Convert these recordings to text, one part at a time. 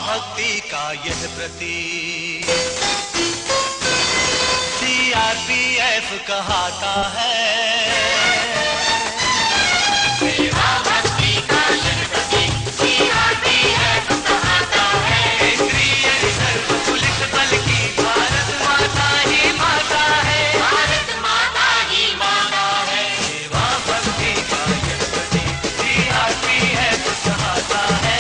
भक्ति का यह प्रतीक सीआरपीएफ कहता है। सेवा भक्ति का यह प्रतीक सीआरपीएफ कहता है। केंद्रीय रिजर्व पुलिस बल की भारत माता ही माता है। भारत माता ही माता है। सेवा भक्ति का यह प्रतीक सीआरपीएफ कहता है।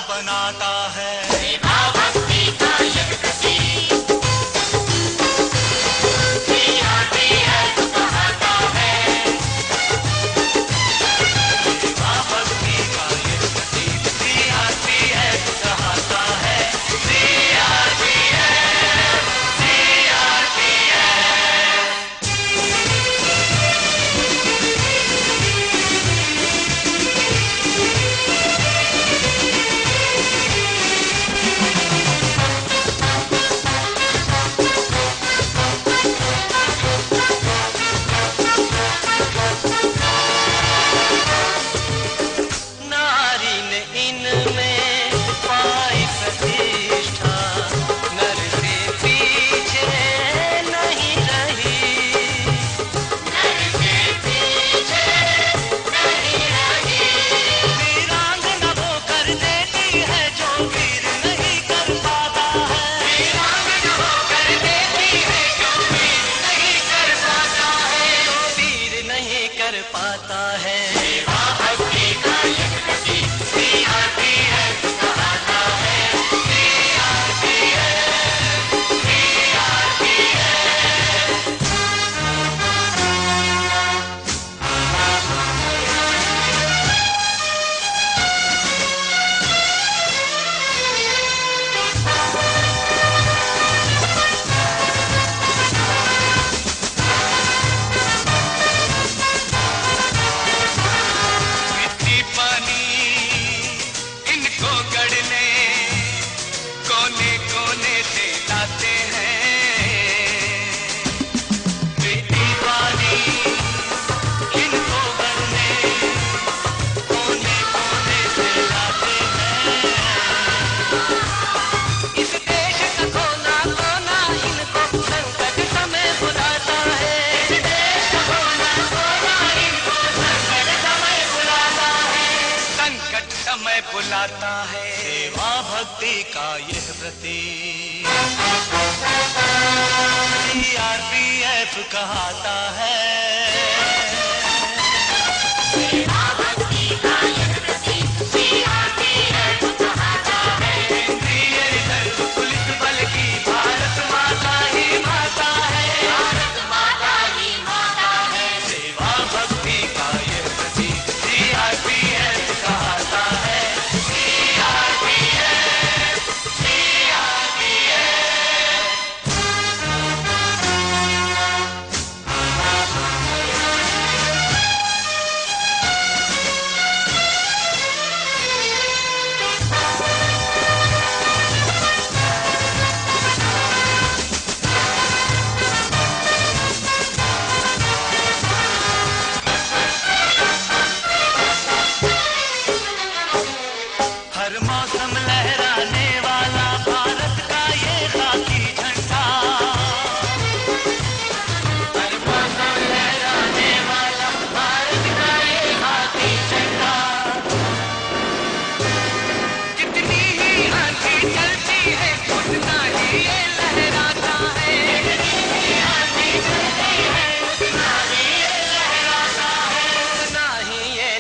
बनाता है। सेवा भक्ति का यह प्रतीक सीआरपीएफ कहता है। सेवा भक्ति का यह प्रतीक सीआरपीएफ कहता है। CRPF CRPF. पाता है। सेवा भक्ति का यह प्रतीक सीआरपीएफ कहता है। CRPF CRPF. बुलाता है। सेवा भक्ति का यह प्रतीक सीआरपीएफ कहता है। सेवा भक्ति का यह प्रतीक सीआरपीएफ कहता है। केंद्रीय रिजर्व पुलिस बल की भारत माता ही माता है। भारत माता ही माता है। सेवा भक्ति का यह प्रतीक सीआरपीएफ कहता है।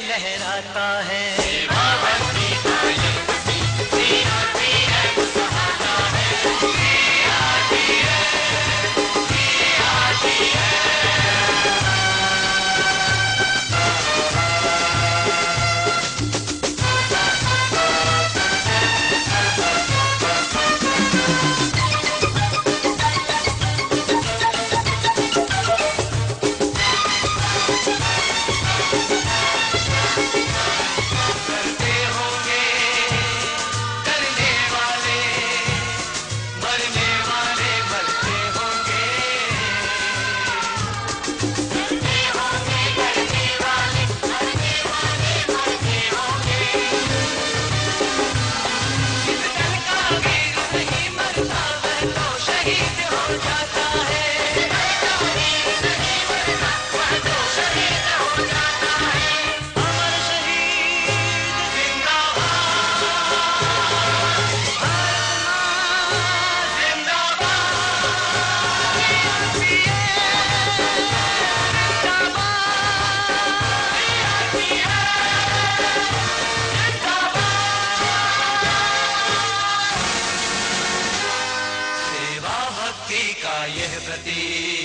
लहराता है। प्रतीक।